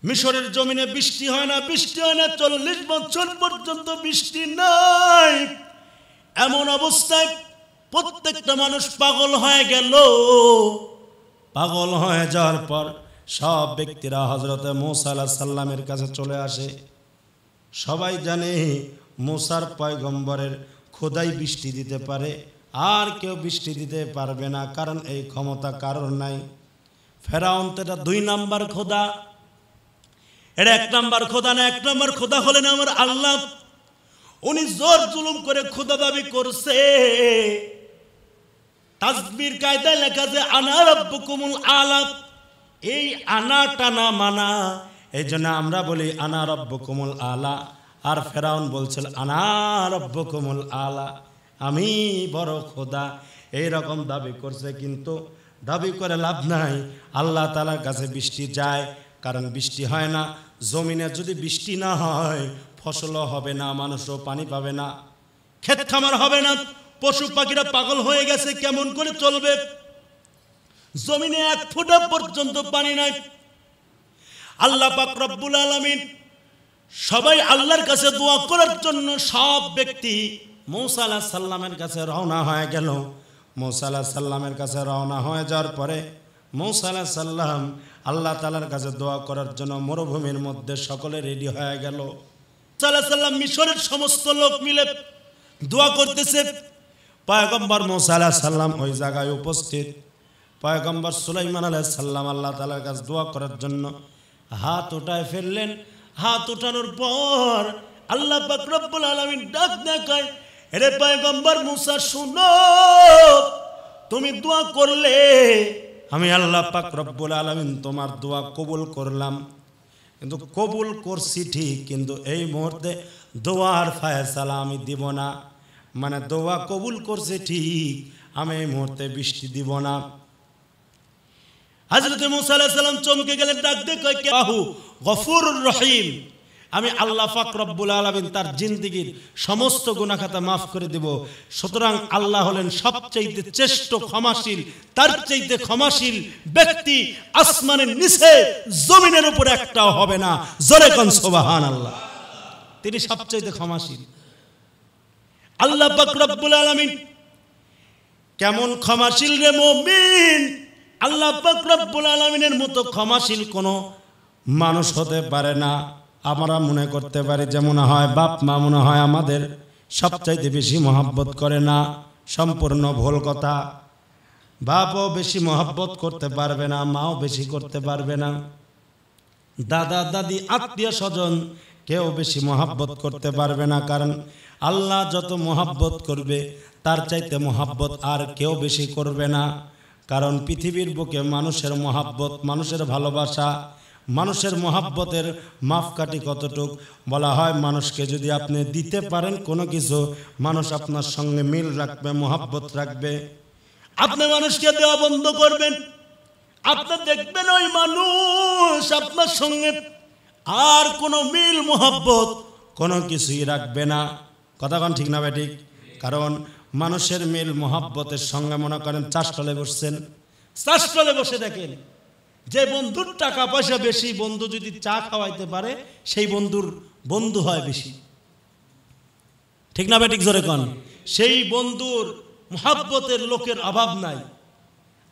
মিশরের জমিনে বৃষ্টি হয় না, 40 বছর পর্যন্ত বৃষ্টি নাই। এমন অবস্থায় প্রত্যেকটা মানুষ পাগল হয়ে গেল। পাগল হয়ে যাওয়ার পর সব ব্যক্তিরা হযরত মূসা আলাইহিস সালামের কাছে চলে আসে। সবাই জানে মূসার পয়গম্বরের খোদাই বৃষ্টি দিতে পারে, আর কেউ বৃষ্টি দিতে পারবে না, কারণ এই ক্ষমতা কারোর নাই। ফেরাউন তো এটা 2 নাম্বার খোদা, এটা 1 নাম্বার খোদা না। 1 নাম্বার খোদা হলেন আমার আল্লাহ। উনি জোর জুলুম করে খোদা দাবি করছে। তাসবির কায়দায় লেখা যে আনা রাব্বুকুমুল আলা, এই আনা টানা মানা, এই জন্য আমরা বলি আনা রাব্বুকুমুল আলা। আর ফেরাউন বলছিল আনা রাব্বুকুমুল আলা, আমি বড় খোদা, এইরকম দাবি করছে। কিন্তু দাবি করে লাভ নাই, আল্লাহ তাআলার কাছে বৃষ্টি যায়, কারণ বৃষ্টি হয় না। জমিনে যদি বৃষ্টি না হয় ফসলও হবে না, মানুষও পানি পাবে না, ক্ষেত খামার হবে না, পশু পাখিরা পাগল হয়ে গেছে, কেমন করে চলবে? জমিনে 1 ফোঁটা পর্যন্ত পানি নাই। আল্লাহ পাক রব্বুল আলামিন সবাই আল্লাহর কাছে দোয়া করার জন্য সব ব্যক্তি মূসা আলাইহিস সালামের কাছে রওনা হয়ে গেল। মূসা আলাইহিস সালামের কাছে রওনা হয়ে যাওয়ার পরে মূসা আলাইহিস সালাম আল্লাহ তাআলার কাছে দোয়া করার জন্য মরুভূমির মধ্যে সকলে রেডি হয়ে গেল। মূসা আলাইহিস সালাম মিশরের সমস্ত লোক মিলে দোয়া করতেছে। পয়গম্বর মূসা আলাইহিস সালাম ওই জায়গায় উপস্থিত। পয়গম্বর সুলাইমান আলাইহিস সালাম আল্লাহ তাআলার কাছে দোয়া করার জন্য হাত উঠায় ফেললেন। হাত উঠানোর পর আল্লাহ পাক রব্বুল আলামিন ডাক দেয়, রে পয়গম্বর মূসা শুনো, তুমি দোয়া করলে আমি আল্লাহ পাক রব্বুল আলামিন তোমার দোয়া কবুল করলাম। কিন্তু কবুল করছি ঠিক, কিন্তু এই মুহূর্তে দোয়ার ফয়সালা আমি দিব না। মানে দোয়া কবুল করছে ঠিক, আমি এই মুহূর্তে বৃষ্টি দিব না। হযরত মূসা আলাইহিস সালাম চমকে গেলেন, ডাক দিয়ে কয় বাহু গফুরুর রহিম, আমি আল্লাহ পাক রব্বুল আলামিন তার জিন্দেগীর সমস্ত গুনাহ খাতা মাফ করে দেব। সুতরাং আল্লাহ হলেন সবচেয়ে শ্রেষ্ঠ ক্ষমাশীল। তার চাইতে ক্ষমাশীল ব্যক্তি আসমানের নিচে জমিনের উপরে একটাও হবে না। জোরে কোন সুবহানাল্লাহ। তিনি সবচেয়ে ক্ষমাশীল। আল্লাহ পাক রব্বুল আলামিন কেমন ক্ষমাশীল রে মুমিন! আল্লাহ পাক রব্বুল আলামিনের মতো ক্ষমাশীল কোনো মানুষ হতে পারে না। আমরা মনে করতে পারি যে মনে হয় বাপ মা মনে হয় আমাদের সবচাইতে বেশি মহব্বত করে না। সম্পূর্ণ ভুল কথা। বাপও বেশি মহব্বত করতে পারবে না, মাও বেশি করতে পারবে না, দাদা দাদি আত্মীয় স্বজন কেউ বেশি মহব্বত করতে পারবে না। কারণ আল্লাহ যত মহব্বত করবে তার চাইতে মহব্বত আর কেউ বেশি করবে না। কারণ পৃথিবীর বুকে মানুষের মহব্বত, মানুষের ভালোবাসা, মানুষের মহব্বতের মাপকাঠি কতটুক বলা হয়, মানুষকে যদি আপনি দিতে পারেন কোনো কিছু, মানুষ আপনার সঙ্গে মিল রাখবে, মহব্বত রাখবে। আপনি মানুষকে দেওয়া বন্ধ করবেন, আপনি দেখবেন ওই মানুষ আপনার সঙ্গে আর কোনো মিল মহব্বত কোনো কিছুই রাখবে না। কথা কোন ঠিক না বেঠিক? কারণ মানুষের মিল মহব্বতের সঙ্গে মনে করেন চাষতলে বসছেন, চাষতলে বসে দেখেন যে বন্ধুর টাকা পয়সা বেশি, বন্ধু যদি চা খাওয়াইতে পারে সেই বন্ধুর বন্ধু হয় বেশি। ঠিক না বেঠিক? জোরে কোন। সেই বন্ধুর মহব্বতের লোকের অভাব নাই।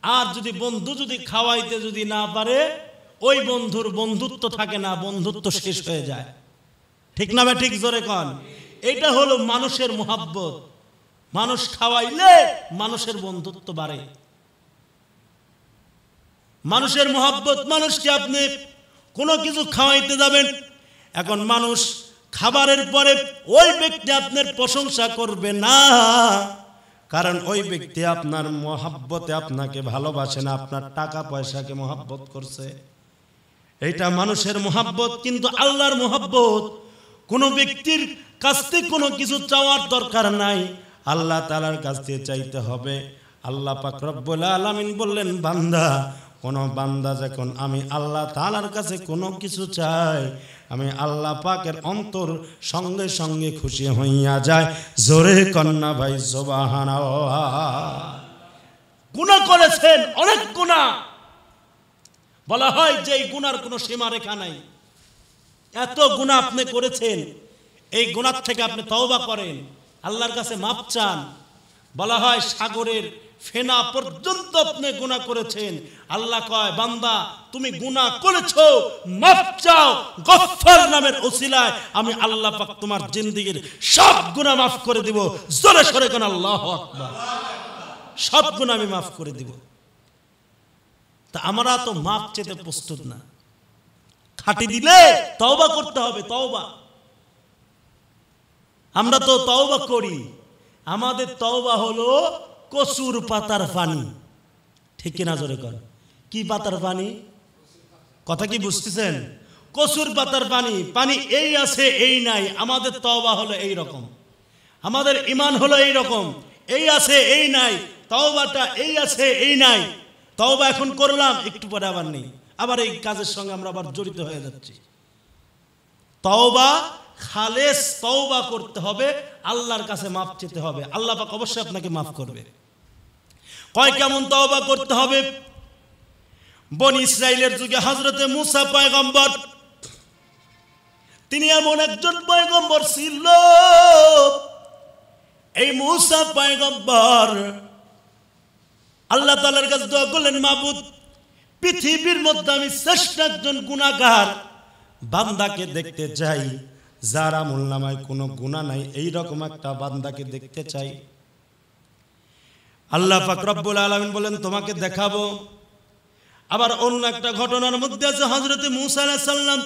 আর যদি বন্ধু যদি খাওয়াইতে যদি না পারে, ওই বন্ধুর বন্ধুত্ব থাকে না, বন্ধুত্ব শেষ হয়ে যায়। ঠিক না বেঠিক? জোরে কোন। এটা হলো মানুষের মহব্বত। মানুষ খাওয়াইলে মানুষের বন্ধুত্ব বাড়ে। মানুষের মহব্বত, মানুষকে আপনি কোনো কিছু খাওয়াইতে যাবেন, এখন মানুষ খাবারের পরে ওই ব্যক্তি আপনার প্রশংসা করবে না, কারণ ওই ব্যক্তি আপনার মহব্বতে আপনাকে ভালোবাসে না, আপনার টাকা পয়সাকে মহব্বত করছে। এইটা মানুষের মহব্বত। কিন্তু আল্লাহর মহব্বত কোনো ব্যক্তির কাছ থেকে কোনো কিছু চাওয়ার দরকার নাই, আল্লাহ তাআলার কাছ থেকে চাইতে হবে। আল্লাহ পাক রব্বুল আলামিন বললেন, বান্দা, কোন বান্দা যখন আমি আল্লাহ তাআলার কাছে কোনো কিছু চাই, আমি আল্লাহ পাকের অন্তর সঙ্গে সঙ্গে খুশি হইয়া যায়। জোরে কন্যা ভাই সুবহানাল্লাহ। গুনাহ করেছেন, অনেক গুনাহ, বলা হয় যে এই গুনার কোনো সীমারেখা নাই। এত গুনাহ আপনি করেছেন, এই গুনাহ থেকে আপনি তওবা করেন, আল্লাহর কাছে মাপ চান। বলা হয় সাগরের ফেনা পর্যন্ত আপনি গুনাহ করেছেন, আল্লাহ কয় বান্দা তুমি গুনাহ করেছো, মাপ চাও, গফফার নামের ওসিলায় আমি আল্লাহ পাক তোমার জিন্দেগীর সব গুনাহ মাফ করে দিব। জোরে সরে কোন আল্লাহু আকবার। সব গুনাহ আমি মাফ করে দিব। তা আমরা তো মাপ চেতে প্রস্তুত না। খাটি দিলে তওবা করতে হবে, তওবা। আমরা তো তওবা করি, আমাদের তওবা হলো কসুর পাতার পানি। ঠিক কিনা জোরে কর। কি পাতার পানি? কথা কি বুঝতেছেন? কসুর পাতার পানি। পানি এই আছে এই নাই। আমাদের তওবা হলো এই রকম, আমাদের ঈমান হলো এই রকম, এই আছে এই নাই। তওবাটা এই আছে এই নাই। তওবা এখন করলাম, একটু পরে আবার নেই, আবার এই কাজের সঙ্গে আমরা আবার জড়িত হয়ে যাচ্ছি। তওবা খালেস তওবা করতে হবে, আল্লাহর কাছে মাপ চেতে হবে, আল্লাহ পাক অবশ্যই আপনাকে মাফ করবে। কয় কেমন তওবা করতে হবে? বনি ইসরাইলের যুগে হযরতে মূসা পয়গম্বর, তিনি এমন একজন পয়গম্বর ছিল, এই মূসা পয়গম্বর আল্লাহ তাআলার কাছে দোয়া করলেন, মাবুদ পৃথিবীর মধ্যে আমি শ্রেষ্ঠ একজন গুনাহগার বান্দাকে দেখতে চাই, যার আমলনামায় কোনো গুনাহ নাই, এই রকম একটা বান্দাকে দেখতে চাই। আল্লাহ পাক রব্বুল আলামিন বলেন তোমাকে দেখাবো। আবার অন্য একটা ঘটনার মধ্যে আছে হযরত মূসা আলাইহিস সালাম,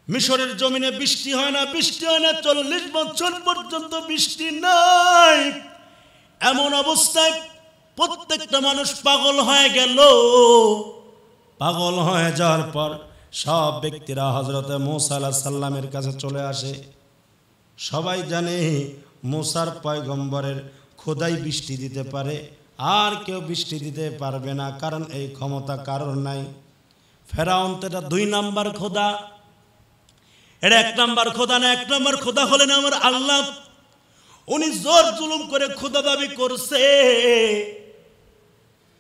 মিশরের জমিনে বৃষ্টি হয় না, বৃষ্টি হয় না, 40 বছর পর্যন্ত বৃষ্টি নাই। এমন অবস্থায় প্রত্যেকটা মানুষ পাগল হয়ে গেল। পাগল হয়ে যাওয়ার পর সব ব্যক্তিরা হযরত মূসা আলাইহিস সালামের কাছে চলে আসে। সবাই জানে মূসার পয়গম্বরের খোদাই বৃষ্টি দিতে পারে, আর কেউ বৃষ্টি দিতে পারবে না, কারণ এই ক্ষমতা কারোর নাই। ফেরাউন তো এটা 2 নাম্বার খোদা, এটা 1 নাম্বার খোদা না। 1 নাম্বার খোদা হলেন আমার আল্লাহ। উনি জোর জুলুম করে খোদা দাবি করছে।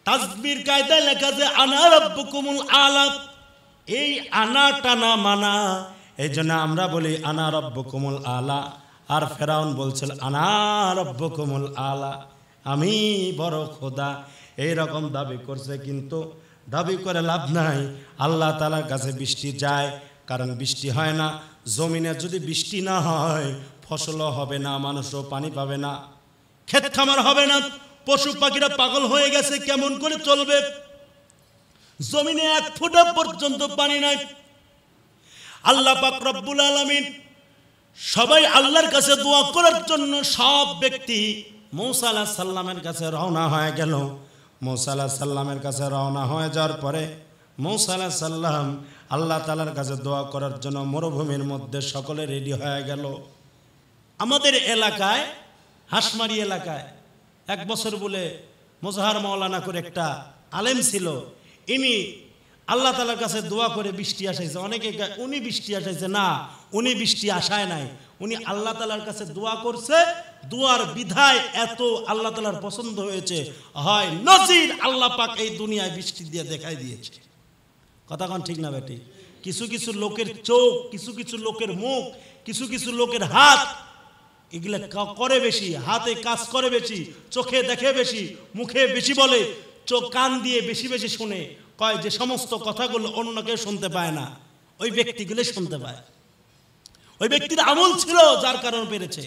তাসবির কায়দায় লেখা যে আনা রাব্বুকুমুল আলা, এই আনা টানা মানা, এই জন্য আমরা বলি আনা রাব্বুকুমুল আলা। আর ফেরাউন বলছিল আনা রাব্বুকুমুল আলা, আমি বড় খোদা, এইরকম দাবি করছে। কিন্তু দাবি করে লাভ নাই, আল্লাহ তাআলার কাছে বৃষ্টি যায়, কারণ বৃষ্টি হয় না। জমিনে যদি বৃষ্টি না হয় ফসলও হবে না, মানুষও পানি পাবে না, ক্ষেত খামার হবে না, পশু পাখিরা পাগল হয়ে গেছে, কেমন করে চলবে? জমিনে 1 ফোঁটা পর্যন্ত পানি নাই। আল্লাহ পাক রব্বুল আলামিন সবাই আল্লাহর কাছে দোয়া করার জন্য সব ব্যক্তি মূসা আলাইহিস সালামের কাছে রওনা হয়ে গেল। মূসা আলাইহিস সালামের কাছে রওনা হয়ে যাওয়ার পরে মূসা আলাইহিস সালাম আল্লাহ তাআলার কাছে দোয়া করার জন্য মরুভূমির মধ্যে সকলে রেডি হয়ে গেল। আমাদের এলাকায়, হাঁসমারি এলাকায় 1 বছর বলে মোজাহার মাওলানা করে একটা আলেম ছিল, ইনি আল্লাহ তাআলার কাছে দোয়া করে বৃষ্টি আসাইছে। অনেকে উনি বৃষ্টি আসাইছে, না, উনি বৃষ্টি আসায় নাই, উনি আল্লাহ তাআলার কাছে দোয়া করছে। দোয়ার বিধায় এত আল্লাহ তাআলার পছন্দ হয়েছে, হয় নজির আল্লাহ পাক এই দুনিয়ায় বৃষ্টি দিয়ে দেখাই দিয়েছে। কথা কোন ঠিক না বেটি? কিছু কিছু লোকের চোখ, কিছু কিছু লোকের মুখ, কিছু কিছু লোকের হাত, এগুলা করে বেশি, হাতে কাজ করে বেশি, চোখে দেখে বেশি, মুখে বেশি বলে, চোখ কান দিয়ে বেশি বেশি শুনে, কয় যে সমস্ত কথাগুলো অন্য কেউ শুনতে পায় না, ওই ব্যক্তিগুলো শুনতে পায়। ওই ব্যক্তির আমল ছিল যার কারণে পেরেছে।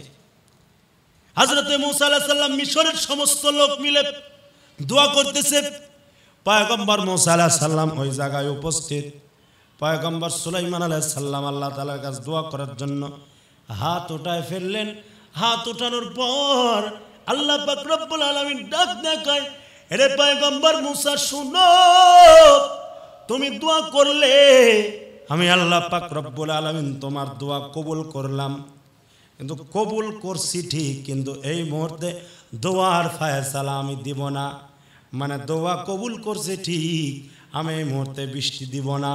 হযরত মূসা আলাইহিস সালাম মিশরের সমস্ত লোক মিলে দোয়া করতেছে। পয়গম্বর মূসা আলাইহিস সালাম ওই জায়গায় উপস্থিত। পয়গম্বর সুলাইমান আলাইহিস সালাম আল্লাহ তাআলার কাছে দোয়া করার জন্য হাত উঠায় ফেললেন। হাত উঠানোর পর আল্লাহ পাক রব্বুল আলামিন ডাক দেখায়, রে পয়গম্বর মূসা শুনো, তুমি দোয়া করলে, আমি আল্লাহ পাক রব্বুল আলামিন তোমার দোয়া কবুল করলাম। কিন্তু কবুল করছি ঠিক, কিন্তু এই মুহূর্তে দোয়ার ফায়সালা আমি দিব না। মানে দোয়া কবুল করছে ঠিক, আমি এই মুহূর্তে বৃষ্টি দিব না।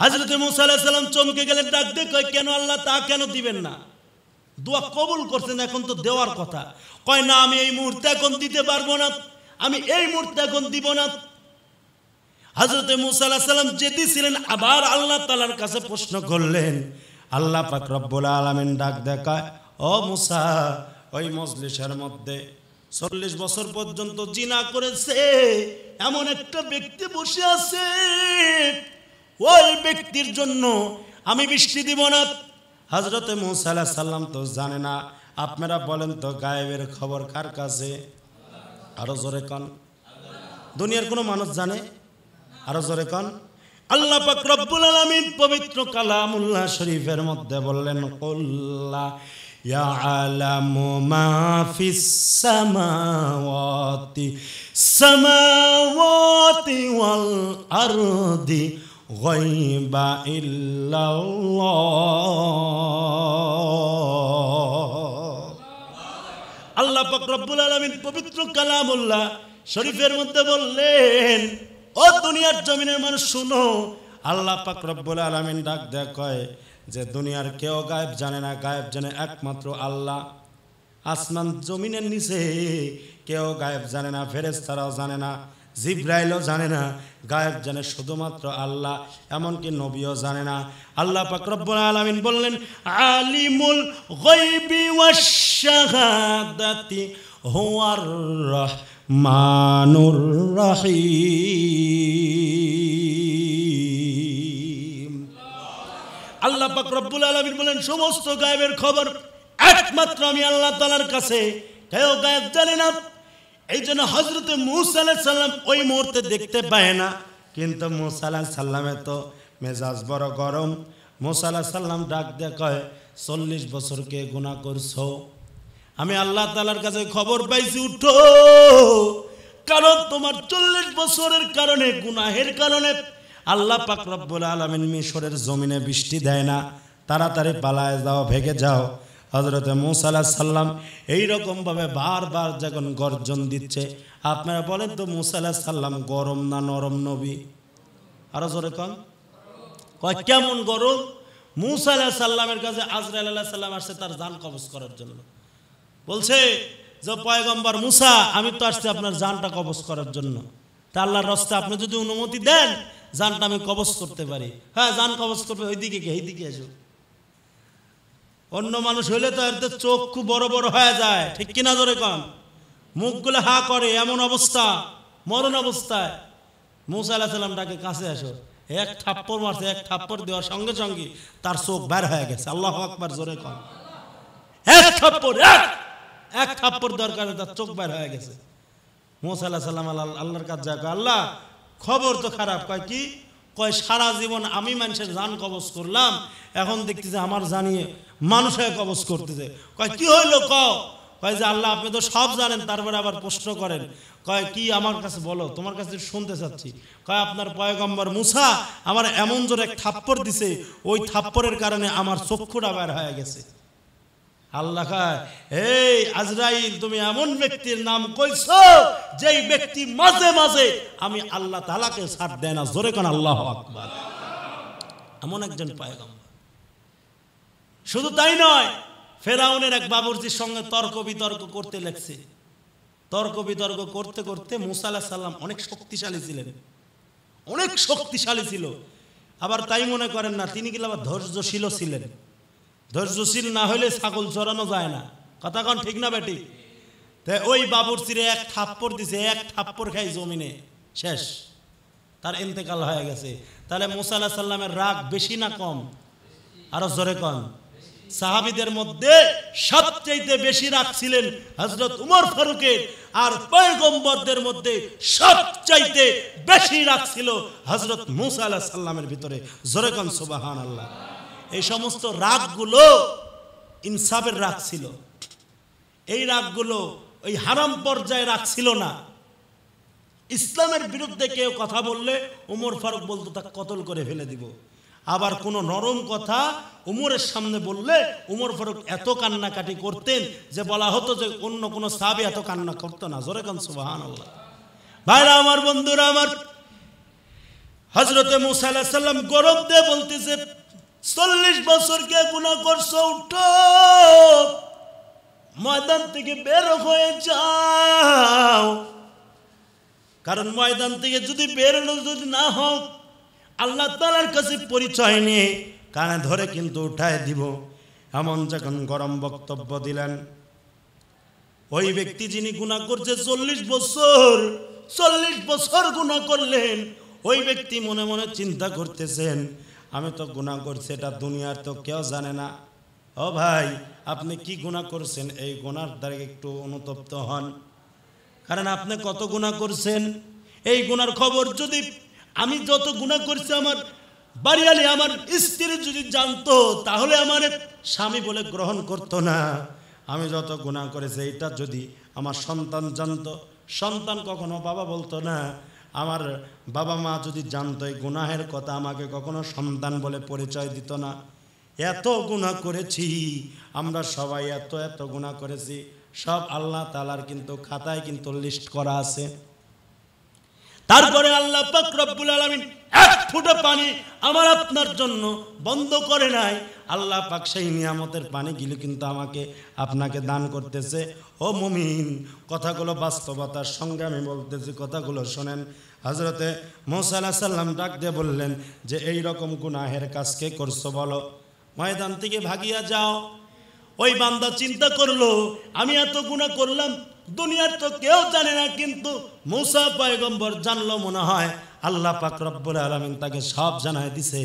হযরত মূসা আলাইহিস সালাম চমকে গেলেন, ডাক দিয়ে কয়, কেন আল্লাহ তা কেন দিবেন না? দোয়া কবুল করছেন, এখন তো দেওয়ার কথা। কয় না, আমি এই মুহূর্তে এখন দিতে পারবো না, আমি এই মুহূর্তে এখন দিব না। হযরত মুসা আলাইহিস সালাম জেদি ছিলেন, আবার আল্লাহ তাআলার কাছে প্রশ্ন করলেন। আল্লাহ পাক রব্বুল আলামিন ডাক দেখায়, ও মুসা, ওই মজলিসের মধ্যে 40 বছর পর্যন্ত জিনা করেছে এমন একটা ব্যক্তি বসে আছে, ওই ব্যক্তির জন্য আমি বৃষ্টি দিব না। হযরত মুসা আলাইহিস সালাম তো জানে না। আপনারা বলেন তো, গায়েবের খবর কার কাছে? আরো জোরে কন। দুনিয়ার কোনো মানুষ জানে? আরো জোরে কন। আল্লাহ পাক রব্বুল আলামিন পবিত্র কালামুল্লাহ শরীফের মধ্যে বললেন, কুল্লা ইয়ালামু মা ফিস সামাওয়াতি ওয়াল আরদি গায়বা ইল্লাল্লাহ। আল্লাহ পাক রব্বুল আলামিন পবিত্র কালামুল্লাহ শরীফের মধ্যে বললেন, ও দুনিয়ার জমিনের মানুষ শুনো, আল্লাহ পাক রব্বুল আলামিন ডাক দেয়া কয় যে দুনিয়ার কেউ গায়েব জানে না, গায়েব জানে একমাত্র আল্লাহ। আসমান জমিনের নিচে কেউ গায়েব জানে না, ফেরেশতারাও জানে না, জিবরাইলও জানে না, গায়েব জানে শুধুমাত্র আল্লাহ, এমনকি নবীও জানে না। আল্লাহ পাক রব্বুল আলামিন বললেন, আলিমুল গায়বি ওয়াশ শাহাদাতি হুয়ার রহমানুর রহিম। আল্লাহ পাক রব্বুল আলামিন বলেন, সমস্ত গায়েবের খবর একমাত্র আমি আল্লাহ তাআলার কাছে, কেউ গায়েব জানে না। এই জন্য হযরত মুসা আলাইহিস সালাম ওই মুহূর্তে দেখতে পায় না, কিন্তু মুসা আলাইহিস সালামের তো মেজাজ বড় গরম। মুসা আলাইহিস সালাম ডাক দিয়ে কয়, 40 বছর কে গুনাহ করছো? আমি আল্লাহ তাআলার কাছে খবর পাইছি, উঠো, কারণ তোমার 40 বছরের কারণে, গুনাহের কারণে আল্লাহ পাক রব্বুল আলামিন মিশরের জমিনে বৃষ্টি দেয় না, তাড়াতাড়ি পালায় যাও, ভেগে যাও। হযরত মুসা আলাইহিস সালাম এইরকম ভাবে বারবার যখন গর্জন দিচ্ছে, আপনারা বলেন তো মুসা আলাইহিস সালাম গরম না নরম নবী? আরো জোরে কন। কয় কেমন গরম? মুসা আলাইহিস সালামের কাছে আজরাইল আলাইহিস সালাম আসছে তার জান কবজ করার জন্য। বলছে যে পয়গম্বর মুসা, আমি তো আসছি আপনার জানটা কবজ করার জন্য, তা আল্লাহর রাস্তায় আপনি যদি অনুমতি দেন জানটা আমি কবজ করতে পারি। হ্যাঁ, জান কবজ করবে, ওইদিকে কি, এইদিকে এসো। অন্য মানুষ হইলে তো এর চোখ খুব বড় বড় হয়ে যায়, ঠিক কিনা জোরে কন? মুখগুলো হা করে, এমন অবস্থা, মরণ অবস্থায়। মুসা আলাইহিস সালাম ডাকে, কাছে আসো। এক থাপ্পড় মারছে, এক থাপ্পড় দেওয়ার সঙ্গে সঙ্গে তার চোখ বের হয়ে গেছে। আল্লাহু আকবার, জোরে কন। এক থাপ্পড়, এক থাপ্পড় দরকার, তার চোখ বের হয়ে গেছে। মুসা আলাইহিস সালাম আল্লাহর কাছে যায়, আল্লাহ খবর তো খারাপ। কয় কি? কয় সারা জীবন আমি মানুষের জান কবজ করলাম, এখন দেখতেছে আমার জানিয়ে মানুষের কবজ করতেছে। কয় কি হইলো? কয় যে আল্লাহ আপনি তো সব জানেন, তারপরে আবার প্রশ্ন করেন। কয় কি? আমার কাছে বলো, তোমার কাছে শুনতে চাচ্ছি। কয় আপনার পয়গম্বর মুসা আমার এমন জোরে এক থাপ্পড় দিছে, ওই থাপ্পড়ের কারণে আমার চক্ষুটা বের হয়ে গেছে। আল্লাহ কয়, এই আজরাইল, তুমি এমন ব্যক্তির নাম কইছো যেই ব্যক্তি মাঝে মাঝে আমি আল্লাহ তাআলাকে ছাড় দেয় না। জোরে কোন আল্লাহু আকবার। এমন একজন পয়গম্বর। শুধু তাই নয়, ফেরাউনের এক বাবুর্চির সঙ্গে তর্ক বিতর্ক করতে লাগছে। তর্ক বিতর্ক করতে করতে মুসা আলাইহিস সালাম অনেক শক্তিশালী ছিলেন, অনেক শক্তিশালী ছিল। আবার তাই মনে করেন না, তিনি কিন্তু আবার ধৈর্যশীল ছিলেন। ধৈর্যশীল না হলে ছাগল চড়ানো যায় না, কথা কন ঠিক না বেটি? তাই ওই বাবুর্চিরে এক থাপ্পড় দিছে, এক থাপ্পড় খাই জমিনে, শেষ, তার ইন্তেকাল হয়ে গেছে। তাহলে মুসা আলাইহিস সালামের রাগ বেশি না কম? আরো জোরে কন। সাহাবীদের মধ্যে সবচেয়ে বেশি রাগ ছিলেন হযরত উমর ফারুকের, আর পয়গম্বরদের মধ্যে সবচেয়ে বেশি রাগ ছিল হযরত মুসা আলাইহিস সালামের ভিতরে। জোরে কন সুবহানাল্লাহ। এই সমস্ত রাগগুলো ইনসাফের রাগ ছিল। এই রাগগুলো ওই হারাম পর্যায়ে রাগ ছিল না। ইসলামের বিরুদ্ধে কেউ কথা বললে উমর ফারুক বলতো তাকে কতল করে ফেলে দিব। আবার কোনো নরম কথা উমরের সামনে বললে উমর ফারুক এত কান্নাকাটি করতেন যে বলা হতো যে অন্য কোনো সাহাবী এত কান্না করতো না। জোরে কান সুবহানাল্লাহ। ভাইরা আমার, বন্ধুরা আমার, হযরতে মুসা আলাইহিস সালাম গরম দিয়ে বলতেছে, 40 বছর কে গুনাহ করছো, উঠো, ময়দান থেকে বের হয়ে যাও। কারণ ময়দান থেকে যদি বেরোনো যদি না হোক, আল্লাহ তাআলার কাছে পরিচয় নিয়ে কানে ধরে কিন্তু উঠায় দিব। এমন যখন গরম বক্তব্য দিলেন, ওই ব্যক্তি যিনি গুনাহ করছে 40 বছর গুনাহ করলেন, ওই ব্যক্তি মনে মনে চিন্তা করতেছেন, আমি তো গুনাহ করছি, এটা দুনিয়ার তো কেউ জানে না। ও ভাই, আপনি কি গুনাহ করছেন? এই গুনার দ্বারা একটু অনুতপ্ত হন, কারণ আপনি কত গুনাহ করছেন। এই গুনার খবর যদি আমি যত গুনাহ করছি আমার বাড়িয়ালি আমার স্ত্রী যদি জানতো, তাহলে আমার স্বামী বলে গ্রহণ করতো না। আমি যত গুনাহ করেছি এটা যদি আমার সন্তান জানতো, সন্তান কখনো বাবা বলতো না। আমার বাবা মা যদি জানতো এই গুনাহের কথা, আমাকে কখনো সন্তান বলে পরিচয় দিত না। এত গুনাহ করেছি আমরা সবাই, এত গুনাহ করেছি, সব আল্লাহ তাআলার কিন্তু খাতায় কিন্তু লিস্ট করা আছে। তারপরে আল্লাহ পাক রব্বুল আলামিন এক ফোঁটা পানি আমার আপনার জন্য বন্ধ করে নাই। আল্লাহ পাক সেই নিয়ামতের পানিগুলো কিন্তু আমাকে আপনাকে দান করতেছে। ও মুমিন, কথাগুলো বাস্তবতার সঙ্গে আমি বলতেছি, কথাগুলো শোনেন। হযরতে মূসা আলাইহিস সালাম ডাক দিয়ে বললেন যে এই রকম গুনাহের কাজ কে করছো বলো, ময়দান থেকে ভাগিয়া যাও। ওই বান্দা চিন্তা করলো, আমি এত গুনাহ করলাম, দুনিয়ার তো কেউ জানে না, কিন্তু মূসা পয়গম্বর জানলো মনে হয়। আল্লাহ পাক রব্বুল আলামিন তাকে সব জানায় দিছে।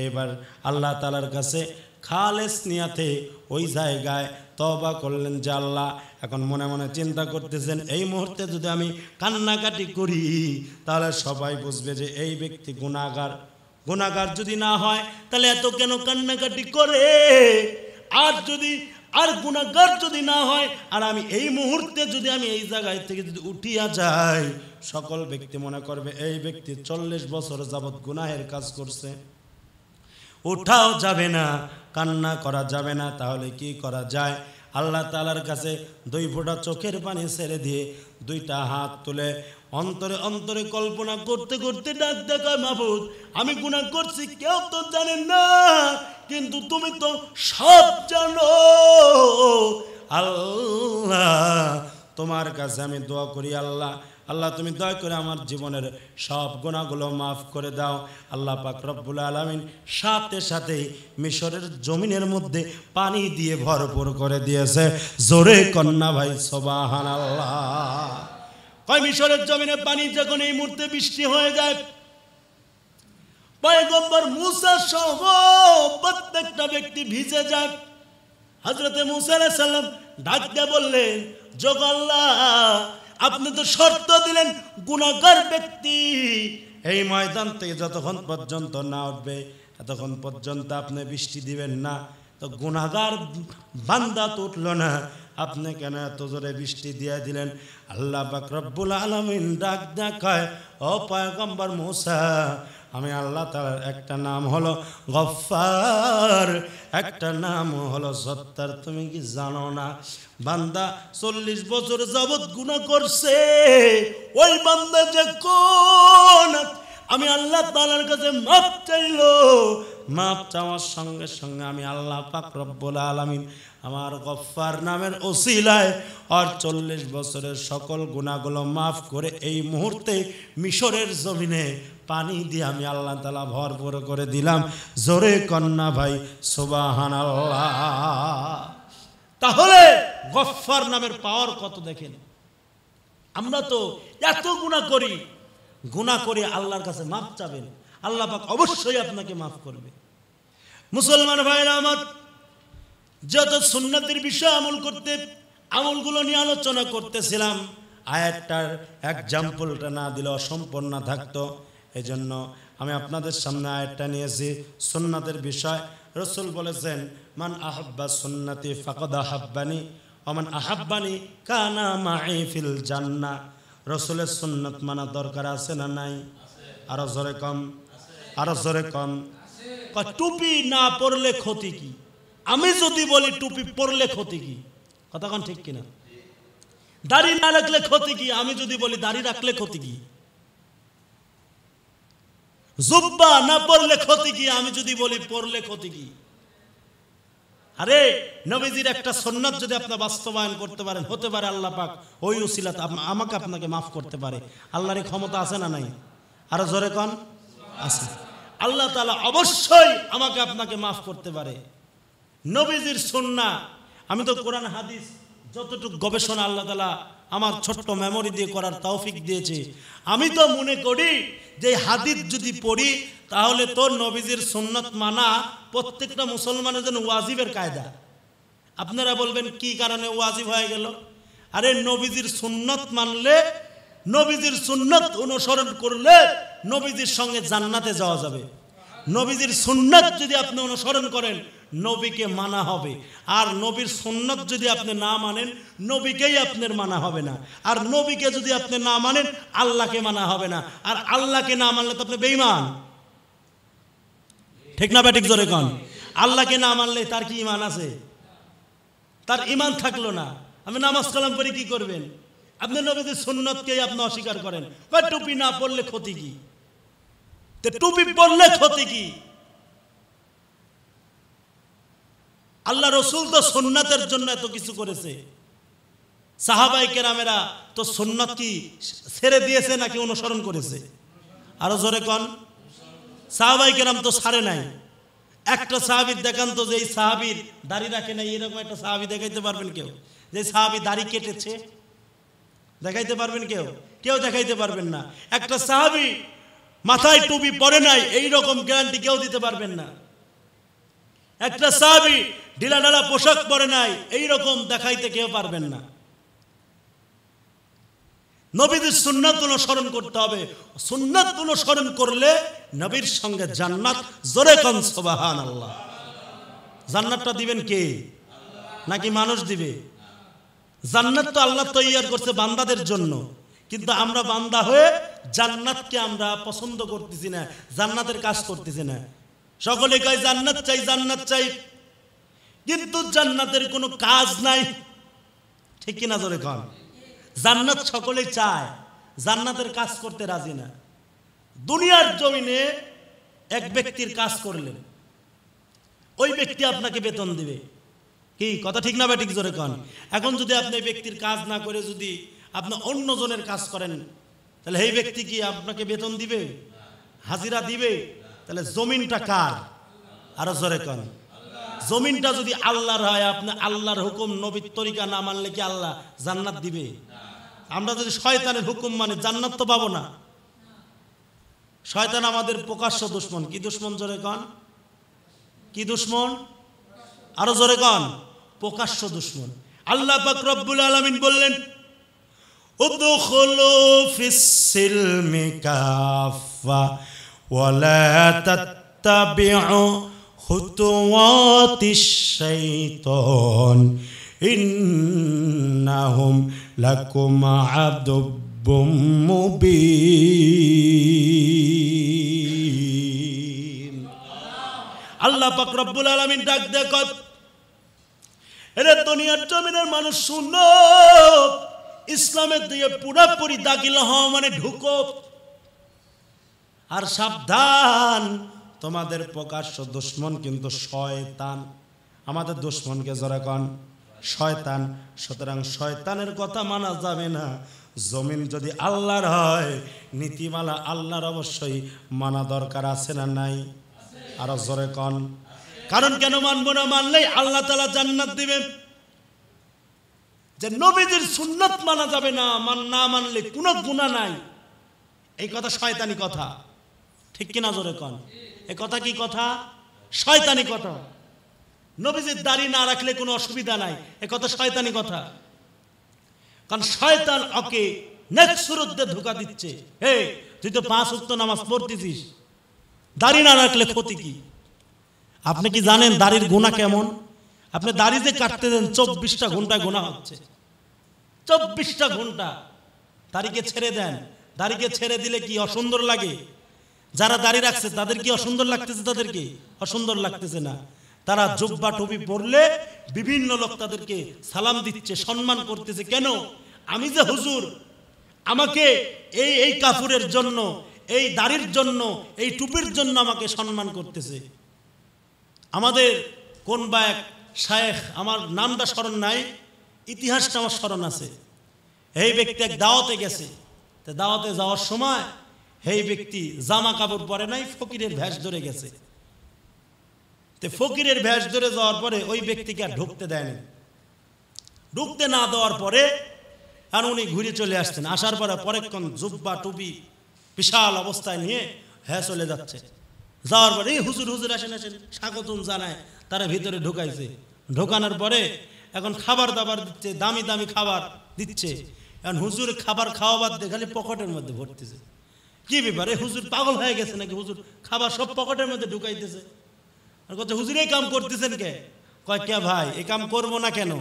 এবার আল্লাহ তাআলার কাছে খালেস নিয়াতে ওই জায়গায় তওবা করলেন যে আল্লাহ, এখন মনে মনে চিন্তা করতেছেন, এই মুহূর্তে যদি আমি কান্নাকাটি করি তাহলে সবাই বুঝবে যে এই ব্যক্তি গুনাহগার। গুনাহগার যদি না হয় তাহলে এত কেন কান্নাকাটি করে? আর গুনাহগার যদি না হয়, আর আমি এই মুহূর্তে যদি আমি এই জায়গায় থেকে যদি উঠিয়া যাই, সকল ব্যক্তি মনে করবে এই ব্যক্তি 40 বছর যাবৎ গুনাহের কাজ করছে। উঠাও যাবে না, কান্না করা যাবে না, তাহলে কি করা যায়? আল্লাহ তাআলার কাছে 2 ফোঁটা চোখের পানি ছেড়ে দিয়ে 2টা হাত তুলে অন্তরে অন্তরে কল্পনা করতে করতে ডাক দেখায়, মাবুদ আমি গুনাহ করছি, কেউ তো জানেন না, কিন্তু তুমি তো সব জানো। আল্লাহ তোমার কাছে আমি দোয়া করি, আল্লাহ তুমি দয়া করে আমার জীবনের সব গুনাহগুলো মাফ করে দাও। আল্লাহ পাক রব্বুল আলামিন সাথে সাথে মিশরের জমিনের মধ্যে পানি দিয়ে ভরপুর করে দিয়েছে। জোরে কন্যা ভাই সুবহানাল্লাহ। কয় মিশরের জমিনে পানি যখন এই মুহূর্তে বৃষ্টি হয়ে যায়, পয়গম্বর মূসা সহ প্রত্যেকটা ব্যক্তি ভিজে যায়। হযরতে মূসা আলাইহিস সালাম ডাক দিয়ে বললেন, যোগ আল্লাহ, আপনি তো শর্ত দিলেন গুনাহগার ব্যক্তি এই ময়দান থেকে যতক্ষণ পর্যন্ত না উঠবে ততক্ষণ পর্যন্ত আপনি বৃষ্টি দিবেন না। তো গুনাহগার বান্দা তো উঠলো না, আপনি কেন এত জোরে বৃষ্টি দিয়ে দিলেন? আল্লাহ পাক রব্বুল আলামিন ডাক দেখায়, ও পয়গম্বর মূসা, আমি আল্লাহ তাআলার একটা নাম হলো গফফার, একটা নাম হলো সত্তার। তুমি কি জানো না? বান্দা 40 বছর যাবত গুনাহ করছে, ওই বান্দা যে কোন আমি আল্লাহ তাআলার কাছে মাফ চাইলো, মাফ চাওয়ার সঙ্গে সঙ্গে আমি আল্লাহ পাক রব্বুল আলামিন আমার গফফার নামের ওসিলায় আর 40 বছরের সকল গুনাহগুলো মাফ করে এই মুহূর্তে মিশরের জমিনে পানি দিয়ে আমি আল্লাহ তাআলা ভরপুর করে দিলাম। জোরে কন্যা ভাই সুবহানাল্লাহ। তাহলে গফফার নামের পাওয়ার কত দেখেন। আমরা তো এত গুনাহ করি, গুনাহ করে আল্লাহর কাছে মাফ চাবেন, আল্লাহ পাক অবশ্যই আপনাকে মাফ করবে। মুসলমান ভাইরা আমার, যত সুন্নাতের বিষয় আমলগুলো নিয়ে আলোচনা করতেছিলাম, আয়াতটার এক্সাম্পলটা না দিলে অসম্পূর্ণ থাকতো। এজন্য আমি আপনাদের সামনে আয়াতটা নিয়েছি সুন্নাতের বিষয়। রাসূল বলেছেন, মান আহাব্বা সুন্নতি ফাকাদ আহাব্বানি ওয়া মান আহাব্বানি কানা মাই ফিল জান্নাহ। রাসূলের সুন্নাত মানা দরকার আছে না নাই? আরো জোরে কম, আরো জোরে কম। টুপি না পরলে ক্ষতি কি? আমি যদি বলি টুপি পরলে ক্ষতি কি? কথা কোন ঠিক কিনা? দাড়ি না রাখলে ক্ষতি কি? আমি যদি বলি দাড়ি রাখলে ক্ষতি কি? জুব্বা না পরলে ক্ষতি কি? আমি যদি বলি পরলে ক্ষতি কি? আরে নবীজির একটা সুন্নাত যদি আপনি বাস্তবায়ন করতে পারেন, হতে পারে আল্লাহ পাক ওই উসিলাতে আমাকে আপনাকে মাফ করতে পারে। আল্লাহর ক্ষমতা আছে না নাই? আরো জোরে কোন আছে। আল্লাহ তাআলা অবশ্যই আমাকে আপনাকে মাফ করতে পারে। নবীজির সুন্নাহ, আমি তো কোরআন হাদিস যতটুকু গবেষণা আল্লাহ তাআলা আমার ছোট্ট মেমোরি দিয়ে করার তৌফিক দিয়েছে, আমি তো মনে করি যে হাদিস যদি পড়ি তাহলে তো নবীজির সুন্নাত মানা প্রত্যেকটা মুসলমানের জন্য ওয়াজিবের কায়দা। আপনারা বলবেন কি কারণে ওয়াজিব হয়ে গেল? আরে নবীজির সুন্নাত মানলে, নবীজির সুন্নাত অনুসরণ করলে নবীজির সঙ্গে জান্নাতে যাওয়া যাবে। নবীজির সুন্নাত যদি আপনি অনুসরণ করেন নবীকে মানা হবে, আর নবীর সুন্নাত যদি আপনি না মানেন নবীকেই আপনার মানা হবে না, আর নবীকে যদি আপনি না মানেন আল্লাহকে মানা হবে না, আর আল্লাহকে না মানলে তো আপনি বেঈমান। ঠিক না ব্যাটিক জোরে কোন? আল্লাহকে না মানলে তার কি ঈমান আছে? তার ঈমান থাকলো না। আপনি নামাজ কালাম পড়ে কি করবেন? আপনি নবীদের সুন্নাতকেই আপনি অস্বীকার করেন। টুপি না পড়লে ক্ষতি কি? টুপি পড়লে ক্ষতি কি? আল্লাহ রসুল তো সুন্নাতের জন্য এত কিছু করেছে। সাহাবায়ে কেরামেরা তো সুন্নাত কি ছেড়ে দিয়েছে নাকি অনুসরণ করেছে? আরো জোরে কোন? সাহাবায়ে কেরাম তো ছাড়ে নাই। একটা সাহাবীর দেখান তো, যে এই সাহাবীর দাড়ি রাখে নাই, এরকম একটা সাহাবী দেখাইতে পারবেন কেউ? যে সাহাবী দাড়ি কেটেছে দেখাইতে পারবেন কেউ? কেউ দেখাইতে পারবেন না। একটা সাহাবী মাথায় টুপি পরে নাই, এই রকম গ্যারান্টি কেউ দিতে পারবেন না। একটা সাহাবী ঢিলা ঢালা পোশাক পরে নাই, এই রকম দেখাইতে কেউ পারবেন না। নবীদের সুন্নাত অনুসরণ করতে হবে। সুন্নাত অনুসরণ করলে নবীর সঙ্গে জান্নাত। জোরে কোন সুবহানাল্লাহ। জান্নাতটা দিবেন কে? নাকি মানুষ দিবে? জান্নাত তো আল্লাহ তৈয়ার করছে বান্দাদের জন্য, কিন্তু আমরা বান্দা হয়ে জান্নাতকে আমরা পছন্দ করতেছি না, জান্নাতের কাজ করতেছি না। সকলে কয় জান্নাত চাই, জান্নাত চাই, কিন্তু জান্নাতের কোনো কাজ নাই। ঠিক কিনা জোরে কোন? জান্নাত সকলেই চায়, জান্নাতের কাজ করতে রাজি না। দুনিয়ার জমিনে এক ব্যক্তির কাজ করলেন, ওই ব্যক্তি আপনাকে বেতন দিবে। কি কথা ঠিক না ব্যাটিক জোরে কোন? এখন যদি আপনি এই ব্যক্তির কাজ না করে যদি আপনি অন্য জনের কাজ করেন, তাহলে এই ব্যক্তি কি আপনাকে বেতন দিবে? হাজিরা দিবে? তাহলে জমিনটা কার? আরো জোরে কোন? জমিনটা যদি আল্লাহর হয়, আপনি আল্লাহর হুকুম নবীর তরিকা না মানলে কি আল্লাহ জান্নাত দিবে? আমরা যদি শয়তানের হুকুম মানে জান্নাত তো পাবো না। শয়তান আমাদের প্রকাশ্য দুশমন। কি দুশমন জোরে কোন? কি দুশমন? আরো জোরে কোন? প্রকাশ্য দুশমন। আল্লাহ পাক রব্বুল আলামিন বললেন, উদখুলু ফিস সিলমি কাফা ওয়া লা তাত্তাবিউ খুতুওয়াতিশ শাইতান ইন্নাহুম লাকুম আদুব্বুম মুবিন। আল্লাহ পাক রব্বুল আলামিন ডাক দেয়, এরে দুনিয়ার জমিনের মানুষ শুনো, ইসলামের দিকে পুরোপুরি দাখিল হওয়া মানে ঢুকো। আর সাবধান, তোমাদের প্রকাশ্য দুশমন কিন্তু শয়তান। আমাদের দুশমনকে যারা কোন? শয়তান। সুতরাং শয়তানের কথা মানা যাবে না। জমিন যদি আল্লাহর হয়, নীতিমালা আল্লাহর অবশ্যই মানা দরকার আছে না নাই? আরো জোরে কোন? কারণ কেন মানবো না? মানলেই আল্লাহ তাআলা জান্নাত দিবেন। যে নবীদের সুন্নাত মানা যাবে না, না মানলে কোনো গুনাহ নাই, এই কথা শয়তানি কথা। ঠিক কিনা জোরে কোন? এই কথা কি কথা? শয়তানি কথা। নবীজির দাড়ি না রাখলে কোনো অসুবিধা নাই, এই কথা শয়তানি কথা। কারণ শয়তান ওকে নেক্সট সুরত দিয়ে ধোঁকা দিচ্ছে। হে, তুই তো 5 ওয়াক্ত নামাজ পড়তেছিস, দাড়ি না রাখলে ক্ষতি কি? আপনি কি জানেন দাড়ির গুনাহ কেমন? আপনি দাড়ি যে কাটতে দেন 24টা ঘন্টা গুনাহ হচ্ছে। 24টা ঘন্টা দাড়িকে ছেড়ে দেন। দাড়িকে ছেড়ে দিলে কি অসুন্দর লাগে? যারা দাড়ি রাখছে তাদের কি অসুন্দর লাগতেছে? তাদেরকে অসুন্দর লাগতেছে না। তারা জুব্বা টুপি পরলে বিভিন্ন লোক তাদেরকে সালাম দিচ্ছে, সম্মান করতেছে। কেন? আমি যে হুজুর, আমাকে এই কাফুরের জন্য, এই দাড়ির জন্য, এই টুপির জন্য আমাকে সম্মান করতেছে। আমাদের কোন বা এক শায়েখ, আমার নামটা স্মরণ নাই, ইতিহাসটা আমার স্মরণ আছে। এই ব্যক্তি এক দাওয়াতে গেছে, তো দাওয়াতে যাওয়ার সময় এই ব্যক্তি জামা কাপড় পরে নাই, ফকিরের ভেষ ধরে গেছে। তো ফকিরের ভেষ ধরে যাওয়ার পরে ওই ব্যক্তিকে আর ঢুকতে দেয়নি। ঢুকতে না দেওয়ার পরে আর উনি ঘুরে চলে আসছেন। আসার পরে পরেক্ষণ জুব্বা টুপি বিশাল অবস্থায় নিয়ে চলে যাচ্ছে। যাওয়ার পরে এই হুজুর হুজুর আসেন আসেন স্বাগতম জানায়, তারা ভিতরে ঢুকাইছে। ঢোকানোর পরে এখন খাবার দাবার দিচ্ছে, দামি দামি খাবার দিচ্ছে। এখন হুজুর খাবার খাওয়া বাদ দিয়ে খালি পকেটের মধ্যে ভরতেছে। কি ব্যাপারে, হুজুর পাগল হয়ে গেছে নাকি? হুজুর খাবার সব পকেটের মধ্যে ঢুকাইতেছে। আর কত হুজুর এই কাম করতেছেন কে? কয় কে ভাই, এই কাম করবো না কেন?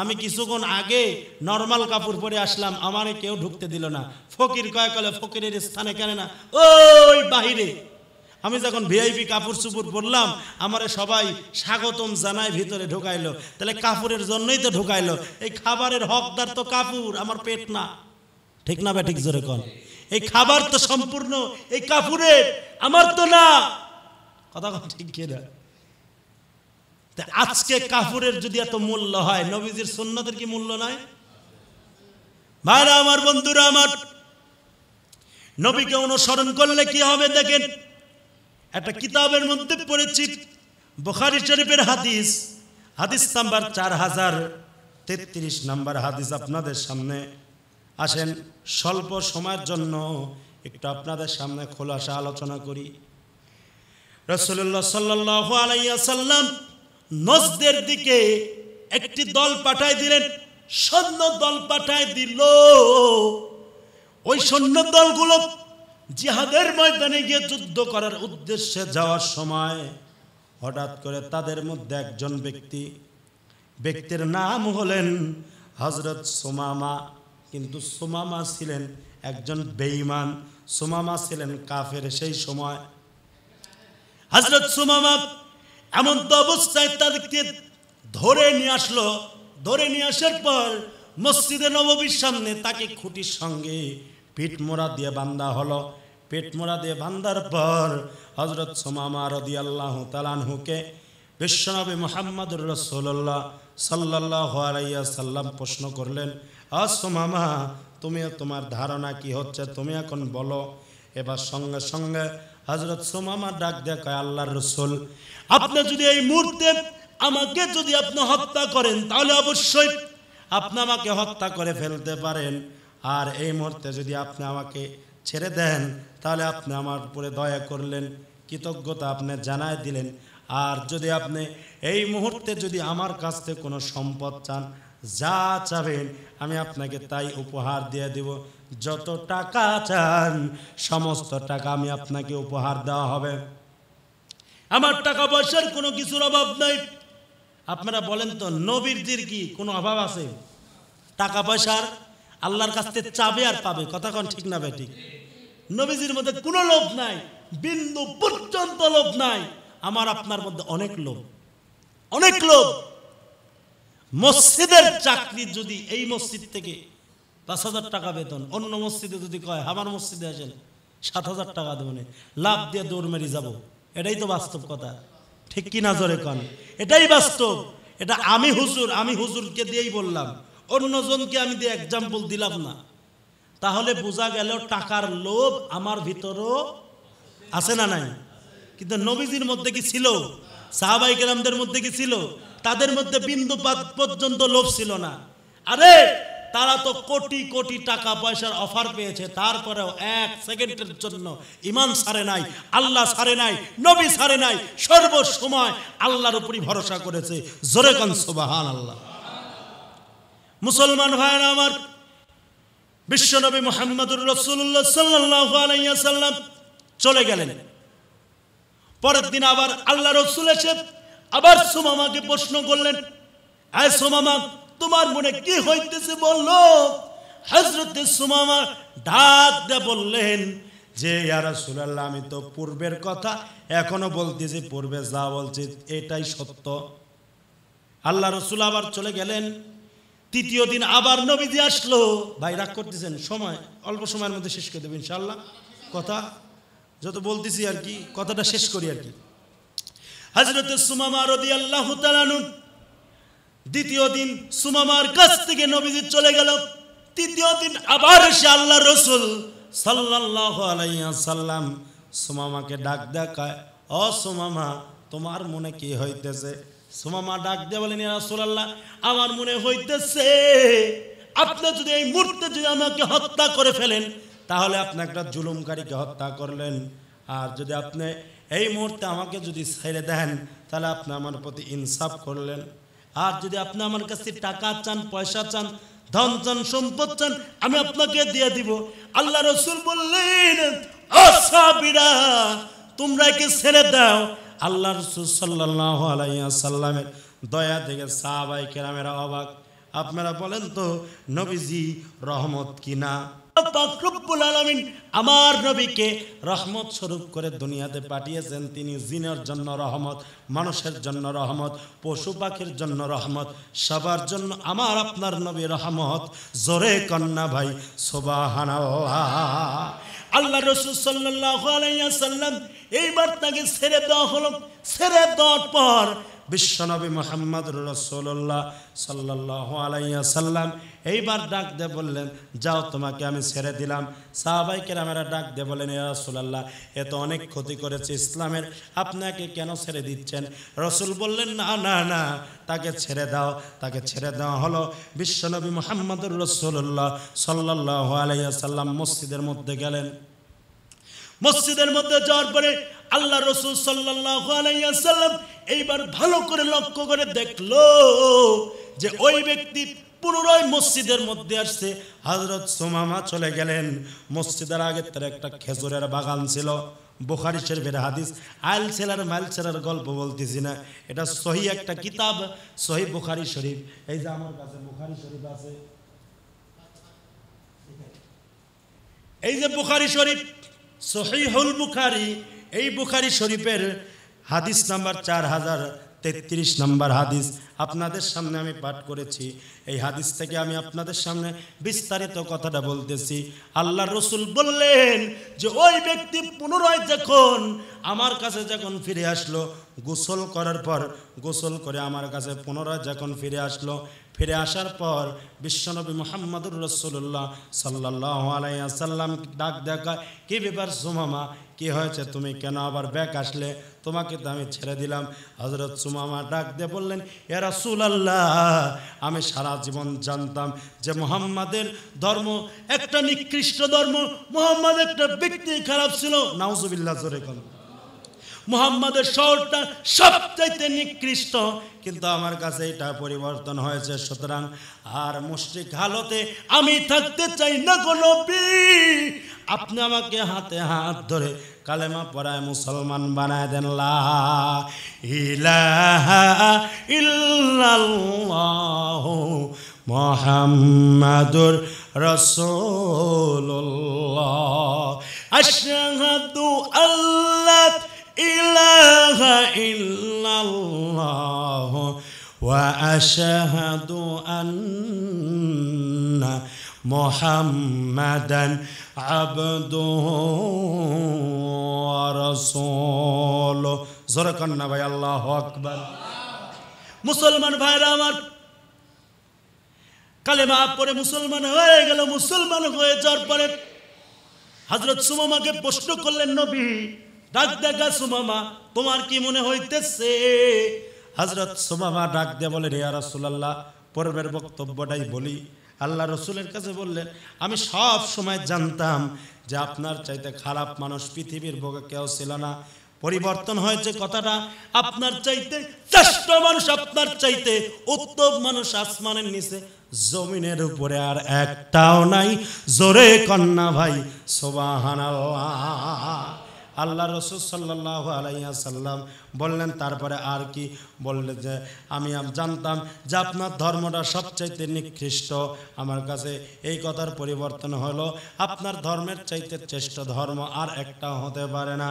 আমি কিছুক্ষণ আগে নর্মাল কাপড় পরে আসলাম, আমারে কেউ ঢুকতে দিল না। ফকির কয় কলে ফকিরের স্থানে কেন না, ওই বাহিরে আমি যখন ভিআইপি কাপড় চুপুর পরলাম, আমারে সবাই স্বাগতম জানায় ভিতরে ঢুকাইলো। তাহলে কাপড়ের জন্যই তো ঢুকাইলো। এই খাবারের হকদার তো কাপড়, আমার পেট না। ঠিক না ঠিক জোরে কন। এই খাবার তো সম্পূর্ণ এই কাপড়ের, আমার তো না। কথা ঠিক কিনা? আজকে কাপড়ের যদি এত মূল্য হয়, নবীজির সুন্নতের কি মূল্য নাই? ভাইরা আমার, বন্ধুরা আমার, নবীকে অনুসরণ করলে কি হবে দেখেন। একটা কিতাবের মধ্যে পড়েছি, বুখারী শরীফের হাদিস, হাদিস নাম্বার 4033 নাম্বার হাদিস আপনাদের সামনে। আসেন স্বল্প সময়ের জন্য একটু আপনাদের সামনে খোলাসা আলোচনা করি। রাসূলুল্লাহ সাল্লাল্লাহু আলাইহি ওয়াসাল্লাম নজদের দিকে একটি দল পাঠায় দিলেন, সৈন্য দল পাঠায় দিল। ওই সৈন্য দলগুলো জিহাদের ময়দানে গিয়ে যুদ্ধ করার উদ্দেশ্যে যাওয়ার সময় হঠাৎ করে তাদের মধ্যে একজন ব্যক্তির নাম হলেন হযরত সুমামা। কিন্তু সুমামা ছিলেন একজন বেঈমান, সুমামা ছিলেন কাফের। সেই সময় হযরত সুমামা এমন তো অবস্থায় তাদেরকে ধরে নিয়ে আসলো। ধরে নিয়ে আসার পর মসজিদে নববীর সামনে তাকে খুঁটির সঙ্গে পিঠ মোড়া দিয়ে বান্ধা হলো। পেট মোড়া দিয়ে বান্ধার পর হযরত সুমামা রাদিয়াল্লাহু তাআলা আনহুকে বিশ্বনবী মুহাম্মদুর রাসূলুল্লাহ সাল্লাল্লাহু আলাইহি ওয়াসাল্লাম প্রশ্ন করলেন, সুমামা, তুমি তোমার ধারণা কি হচ্ছে, তুমি এখন বলো। এবার সঙ্গে সঙ্গে হযরত সুমামা ডাক দিয়ে কয়, আল্লাহর রাসূল, আপনি যদি এই মুহূর্তে আমাকে যদি আপনি হত্যা করেন, তাহলে অবশ্যই আপনি আমাকে হত্যা করে ফেলতে পারেন। আর এই মুহূর্তে যদি আপনি আমাকে ছেড়ে দেন, তাহলে আপনি আমার উপরে দয়া করলেন, কৃতজ্ঞতা আপনি জানায় দিলেন। আর যদি আপনি এই মুহূর্তে যদি আমার কাছ থেকে কোনো সম্পদ চান, যা চাবেন আমি আপনাকে তাই উপহার দিয়ে দেব। যত টাকা চান সমস্ত টাকা আমি আপনাকে উপহার দেওয়া হবে। আমার টাকা পয়সার কোনো কিছুর অভাব নাই। আপনারা বলেন তো, নবীরজির কি কোনো অভাব আছে? টাকা পয়সার আল্লাহর কাছ থেকে চাবে আর পাবে। কথা কোন ঠিক না ভাই? ঠিক। নবীজির মধ্যে কোনো লোভ নাই, বিন্দু পর্যন্ত লোভ নাই। আমার আপনার মধ্যে অনেক লোভ, অনেক লোভ। মসজিদের চাকরি যদি এই মসজিদ থেকে ৫,০০০ টাকা বেতন, অন্য মসজিদে যদি কয় আমার মসজিদে আসেন ৭,০০০ টাকা দেবেন, লাভ দিয়ে দৌড় মেরে যাবো। এটাই তো বাস্তব কথা, ঠিক কি না জোরে কন? এটাই বাস্তব। এটা আমি হুজুরকে দিয়েই বললাম, অন্যজনকে আমি দিয়ে এক্সাম্পল দিলাম না। তাহলে বোঝা গেল টাকার লোভ আমার ভিতরও আছে না নাই? কিন্তু নবীজির মধ্যে কি ছিল? সাহাবায়ে কেরামদের মধ্যে কি ছিল? তাদের মধ্যে বিন্দুপাত পর্যন্ত লোভ ছিল না। আরে তারা তো কোটি কোটি টাকা পয়সার অফার পেয়েছে, তারপরেও এক সেকেন্ডের জন্য ঈমান ছাড়ে নাই, আল্লাহ ছাড়ে নাই, নবী ছাড়ে নাই। সর্বসময় আল্লাহর উপরই ভরসা করেছে। জোরে কোন সুবহানাল্লাহ। মুসলমান ভাইরা আমার, বিশ্বনবী মুহাম্মদুর রাসূলুল্লাহ সাল্লাল্লাহু আলাইহি ওয়াসাল্লাম চলে গেলেন। পরের দিন আবার আল্লাহ রাসূল এসে আবার সুমামাকে প্রশ্ন করলেন, আয় সুমামা, তোমার মনে কি হইতেছে বললো। হযরত সুমামা ডাক দিয়ে বললেন যে, ইয়া রাসূলুল্লাহ, আমি তো পূর্বের কথা এখনো বলতেছি, পূর্বে যা বলছি এটাই সত্য। আল্লাহ রাসূল আবার চলে গেলেন। তৃতীয় দিন আবার নবীজি আসলো। ভাই রাগ করতেছেন, সময় অল্প সময়ের মধ্যে শেষ করে দেব ইনশাআল্লাহ। কথা যত বলতেছি আর কি, কথাটা শেষ করি আর কি। হযরত সুমামা রাদিয়াল্লাহু তাআলা আনহু দ্বিতীয় দিন সুমামার কাছ থেকে নবীজি চলে গেল। তৃতীয় দিন আবার এসে আল্লাহ রাসূল সাল্লাল্লাহু আলাইহি ওয়াসাল্লাম সুমামাকে ডাক দেখায়, ও সুমামা, তোমার মনে কি হইতেছে? সুমামা ডাক দিয়ে বলেন, ইয়া রাসূলুল্লাহ, আমার মনে হইতেছে আপনি যদি এই মুহূর্তে যদি আমাকে হত্যা করে ফেলেন তাহলে আপনি একটা জুলুমকারীকে হত্যা করলেন, আর যদি আপনি এই মুহূর্তে আমাকে যদি ছেড়ে দেন তাহলে আপনি আমার প্রতি ইনসাফ করলেন, আর যদি আপনি আমার কাছে টাকা চান, পয়সা চান, ধন চান, সম্পদ চান, আমি আপনাকে দিয়ে দিব। আল্লাহ রাসূল বললেন, ও সাহাবীরা, তোমরা কি ছেড়ে দাও। আল্লাহ রাসূল সাল্লাল্লাহু আলাইহি ওয়াসাল্লামের দয়া দেখে সাহাবায়ে কেরামেরা অবাক। আপনারা বলেন তো নবীজি রহমত কিনা? পাক রব্বুল আলামিন আমার নবীকে রহমত স্বরূপ করে দুনিয়াতে পাঠিয়েছেন। তিনি জিনের জন্য রহমত, মানুষের জন্য রহমত, পশু পাখির জন্য রহমত, সবার জন্য আমার আপনার নবী রহমত। জোরে কন্যা ভাই সুবহানাল্লাহ। আল্লাহ রাসূল সাল্লাল্লাহু আলাইহি ওয়াসাল্লাম এইবার তাকে ছেড়ে দেওয়া হলো। ছেড়ে দেওয়ার পর বিশ্বনবী মুহাম্মদুর রাসূলুল্লাহ সাল্লাল্লাহু আলাইহি ওয়াসাল্লাম এইবার ডাক দিয়ে বললেন, যাও, তোমাকে আমি ছেড়ে দিলাম। সাহাবায়ে কেরামেরা ডাক দিয়ে বলেন, ইয়া রাসূলুল্লাহ, এ তো অনেক ক্ষতি করেছে ইসলামের, আপনাকে কেন ছেড়ে দিচ্ছেন? রাসূল বললেন, না না না, তাকে ছেড়ে দাও। তাকে ছেড়ে দেওয়া হলো। বিশ্বনবী মুহাম্মদুর রাসূলুল্লাহ সাল্লাল্লাহু আলাইহি ওয়াসাল্লাম মসজিদের মধ্যে গেলেন। মসজিদের মধ্যে যাওয়ার পরে আল্লাহ রাসূল সাল্লাল্লাহু আলাইহি ওয়াসাল্লাম এইবার ভালো করে লক্ষ্য করে দেখলো যে ওই ব্যক্তি পুনরায় মসজিদের মধ্যে আসছে। হযরত সুমামা চলে গেলেন। মসজিদের আগে তার একটা খেজুরের বাগান ছিল। বুখারী শরীফের হাদিস, আইল সেলার মাইল সেলার গল্প বলতেছি না, এটা সহিহ একটা কিতাব, সহিহ বুখারী শরীফ। এই যে আমার কাছে বুখারী শরীফ আছে, এই যে বুখারী শরীফ, সহিহুল বুখারী, এই বুখারী শরীফের হাদিস নাম্বার 4033 নম্বর হাদিস আপনাদের সামনে আমি পাঠ করেছি। এই হাদিস থেকে আমি আপনাদের সামনে বিস্তারিত কথাটা বলতেছি। আল্লাহ রাসূল বললেন যে ওই ব্যক্তি পুনরায় যখন আমার কাছে যখন ফিরে আসলো, গোসল করার পর, গোসল করে আমার কাছে পুনরায় যখন ফিরে আসলো, ফিরে আসার পর বিশ্বনবী মুহাম্মদুর রাসূলুল্লাহ সাল্লাল্লাহু আলাইহি ওয়াসাল্লাম ডাক দেখা, কি ব্যাপার সুমামা, কি হয়েছে, তুমি কেন আবার ব্যাক আসলে? তোমাকে তো আমি ছেড়ে দিলাম। হযরত সুমামা ডাক দিয়ে বললেন, ইয়া রাসূলুল্লাহ, আমি সারা জীবন জানতাম যে মুহাম্মাদের ধর্ম একটা নিকৃষ্ট ধর্ম, মুহাম্মদ একটা ব্যক্তি খারাপ ছিল। নাউজুবিল্লাহ, জোরে কোন। মুহাম্মাদের শহরটা সবচাইতে নিকৃষ্ট, কিন্তু আমার কাছে এটা পরিবর্তন হয়েছে। সুতরাং আর মুশরিক হালতে আমি থাকতে চাই না গো নবী, আপনি আমাকে হাতে হাত ধরে কালেমা পড়ায় মুসলমান বানায় দেন। লা ইলাহা ইল্লাল্লাহু মুহাম্মাদুর রাসূলুল্লাহ, আশহাদু আল্লা ইলাহা ইল্লাল্লাহ ওয়া আশহাদু আন্না মুহাম্মাদান আবদুহু ওয়া রাসূলুহু। জোরে কন্না ভাই, আল্লাহু আকবার। মুসলমান ভাইরা আমার, কালেমা পড়ে মুসলমান হয়ে গেল। মুসলমান হয়ে যাওয়ার পরে হযরত সুমামাকে প্রশ্ন করলেন নবী, ডাক দেখা, সুমামা, তোমার কি মনে হইতেছে? হযরত সুমামা ডাক দিয়ে বলেন, ইয়া রাসূলুল্লাহ, পূর্বের বক্তব্যটাই বলি। আল্লাহ রাসূলের কাছে বললেন, আমি সব সময় জানতাম যে আপনার চাইতে খারাপ মানুষ পৃথিবীর বুকে কেউ ছিল না। পরিবর্তন হয়েছে কথাটা, আপনার চাইতে শ্রেষ্ঠ মানুষ, আপনার চাইতে উত্তম মানুষ আসমানের নিচে জমিনের উপরে আর একটাও নাই। জোরে কন্না ভাই সুবহানাল্লাহ। আল্লাহ রাসূল সাল্লাল্লাহু আলাইহি ওয়াসাল্লাম বললেন, তারপরে আর কি? বললেন যে আমি জানতাম যে আপনার ধর্মটা সবচাইতে নিকৃষ্ট। আমার কাছে এই কথার পরিবর্তন হলো, আপনার ধর্মের চাইতে শ্রেষ্ঠ ধর্ম আর একটা হতে পারে না।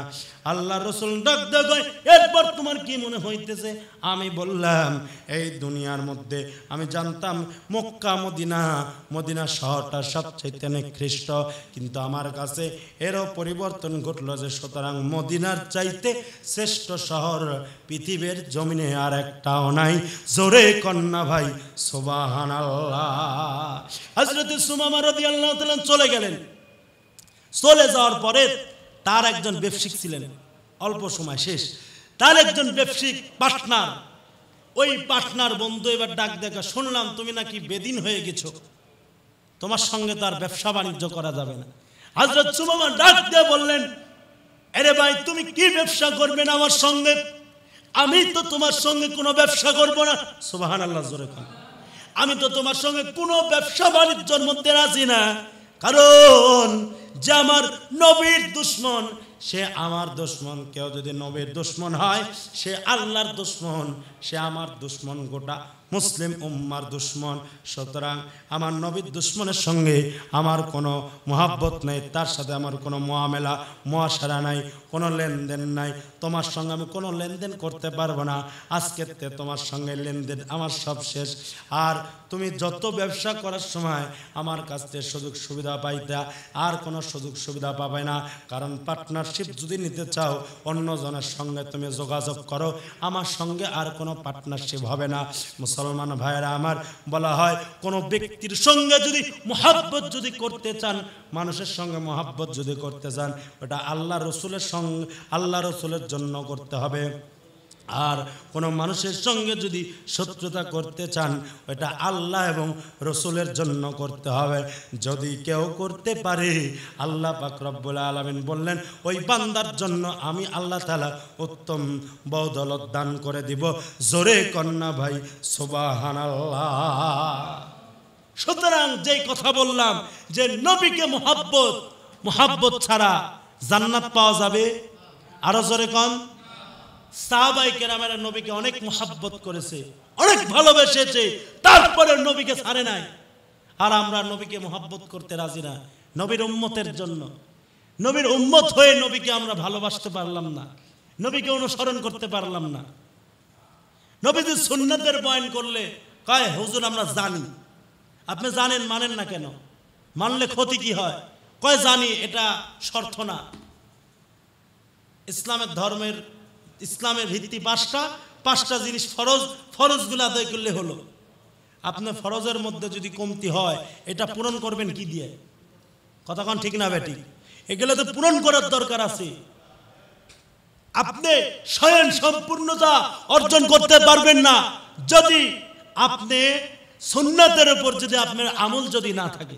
আল্লাহ রাসূল ডাক দিয়ে, এরপর তোমার কি মনে হইতেছে? আমি বললাম, এই দুনিয়ার মধ্যে আমি জানতাম মক্কা মদিনা শহরটা সবচাইতে নিকৃষ্ট, কিন্তু আমার কাছে এরও পরিবর্তন ঘটলো যে সুতরাং মদিনার চাইতে শ্রেষ্ঠ শহর পৃথিবীর জমিনে আর একটাও নাই। জোরে কন্যা ভাই সুবহানাল্লাহ। হযরত সুমামা রাদিয়াল্লাহু তাআলা চলে গেলেন। চলে যাওয়ার পরে তার একজন ব্যবসায়িক ছিলেন, অল্প সময় শেষ। তার একজন ব্যবসায়িক পার্টনার, ওই পার্টনার বন্ধু এবার ডাক দেখা, শুনলাম তুমি নাকি বেদিন হয়ে গেছো, তোমার সঙ্গে তো আর ব্যবসা বাণিজ্য করা যাবে না। হযরত সুমামা ডাক দিয়ে বললেন, আরে ভাই তুমি কি ব্যবসা করবে না আমার সঙ্গে? আমি তো তোমার সঙ্গে কোনো ব্যবসা করব না। সুবহানাল্লাহ, জোরে বলেন। আমি তো তোমার সঙ্গে কোনো ব্যবসা বাণিজ্যের মধ্যে রাজি না, কারণ যে আমার নবীর দুশমন সে আমার দুশমন। কেউ যদি নবীর দুশমন হয় সে আল্লাহর দুশমন, সে আমার দুশমন, গোটা মুসলিম উম্মার দুশমন। সুতরাং আমার নবীর দুশমনের সঙ্গে আমার কোনো মহাব্বত নাই, তার সাথে আমার কোনো মুআমেলা মুআশারা নাই, কোনো লেনদেন নাই। তোমার সঙ্গে আমি কোনো লেনদেন করতে পারবো না। আজকের থেকে তোমার সঙ্গে লেনদেন আমার সব শেষ। আর তুমি যত ব্যবসা করার সময় আমার কাছ থেকে সুযোগ সুবিধা পাইতা, আর কোনো সুযোগ সুবিধা পাবে না। কারণ পার্টনারশিপ যদি নিতে চাও অন্যজনের সঙ্গে তুমি যোগাযোগ করো, আমার সঙ্গে আর কোনো পার্টনারশিপ হবে না। মুসলমান ভাইয়েরা আমার, বলা হয় কোনো ব্যক্তির সঙ্গে যদি মহাব্বত যদি করতে চান, মানুষের সঙ্গে মহাব্বত যদি করতে চান, ওটা আল্লাহ রসুলের সঙ্গে, আল্লাহ রসুলের জন্য করতে হবে। আর কোনো মানুষের সঙ্গে যদি শত্রুতা করতে চান, ওটা আল্লাহ এবং রসুলের জন্য করতে হবে। যদি কেউ করতে পারে, আল্লাহ পাক রব্বুল আলামিন বললেন ওই বান্দার জন্য আমি আল্লাহ তাআলা উত্তম বদৌলত দান করে দিব। জোরে কন্যা ভাই সুবহানাল্লাহ। সুতরাং যেই কথা বললাম যে নবীকে মোহাব্বত ছাড়া জান্নাত পাওয়া যাবে, আরো জোরে কন। সাহাবায়ে কেরামেরা নবীকে অনেক মোহাব্বত করেছে, অনেক ভালোবেসেছে, তারপরে নবীকে ছাড়ে নাই। আর আমরা নবীকে মোহাব্বত করতে রাজি না, নবীর উম্মতের জন্য। নবীর উম্মত হয়ে নবীকে আমরা ভালোবাসতে পারলাম না, নবীকে অনুসরণ করতে পারলাম না। নবীদের সুন্নাতের বয়ান করলে কয় হুজুর আমরা জানি। আপনি জানেন, মানেন না কেন? মানলে ক্ষতি কি হয়? কয় জানি, এটা শর্ত না। ইসলামের ভিত্তি পাঁচটা জিনিস ফরজগুলো আদায় করলে হলো। আপনার ফরজের মধ্যে যদি কমতি হয়, এটা পূরণ করবেন কি দিয়ে? কতক্ষণ ঠিক না বেটি? এগুলো তো পূরণ করার দরকার আছে। আপনি স্বয়ং সম্পূর্ণতা অর্জন করতে পারবেন না যদি আপনি সুন্নাতের উপর যদি আপনার আমল যদি না থাকে।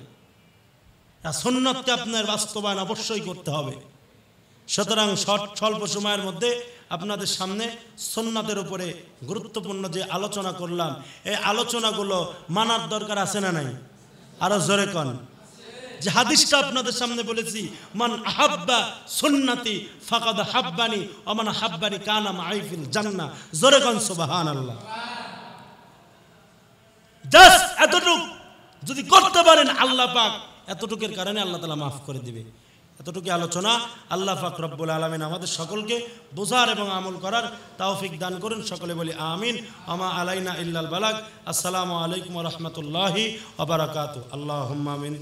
সুন্নাতকে আপনার বাস্তবায়ন অবশ্যই করতে হবে। সুতরাং স্বল্প সময়ের মধ্যে আপনাদের সামনে সুন্নাতের উপরে গুরুত্বপূর্ণ যে আলোচনা করলাম, এই আলোচনাগুলো মানার দরকার আছে না নাই? আরো জোরে কন। যে হাদিসটা আপনাদের সামনে বলেছি, মান আহাব্বা সুন্নতি ফাকাদ হাব্বানি ওয়া মান হাব্বানি কানা মাই ফিল জান্নাহ। জোরে কন সুবহানাল্লাহ। জাস্ট এতটুক যদি করতে পারেন, আল্লাহ পাক এতটুকের কারণে আল্লাহ তাআলা মাফ করে দিবে। এতটুকু আলোচনা। আল্লাহ পাক রব্বুল আলামিন আমাদের সকলকে বোঝার এবং আমল করার তৌফিক দান করুন। সকলে বলি আমিন। আমা আলাইনা ইল্লাল বালাগ। আসসালামু আলাইকুম ওয়া রাহমাতুল্লাহি ওয়া বারাকাতুহু। আল্লাহুম্মা আমিন।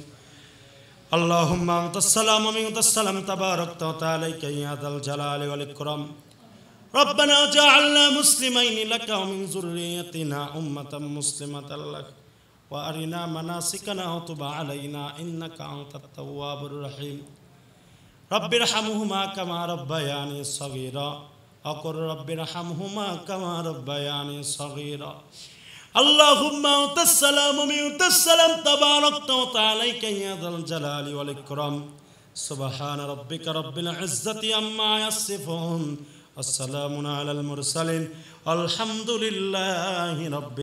আল্লাহুম্মা আনতাস সালাম ওয়া মিনকাস সালাম তাবারাকতা ওয়া তাআলাকা ইয়া যাল জালালি ওয়াল ইকরাম। রব্বানা জাআলনা মুসলিমাইনি লাকা ওয়া মিন যুররিয়াতিনা উম্মাতাম মুসলিমাতাল লাক ওয়া আরিনা মানাসিকানা ওয়া তুব আলাইনা ইন্নাকা আনতাত তাওয়াবুর রহিম। রব্বিরহামহুমা কামা রাব্বায়ানি সগীরা আকুর রব্বিরহামহুমা কামা রাব্বায়ানি সগীরা। আল্লাহুম্মা আনতাস সালাম ওয়া মিনকাস সালাম তাবারাকতা ওয়া তাআলাকা ইয়া যাল জালালি ওয়াল ইকরাম। সুবহানা রাব্বিকা রাব্বিল ইজ্জাতি আম্মা ইয়াসিফুন ওয়া সালামুন আলাল মুরসালিন আলহামদুলিল্লাহি রাব্বিল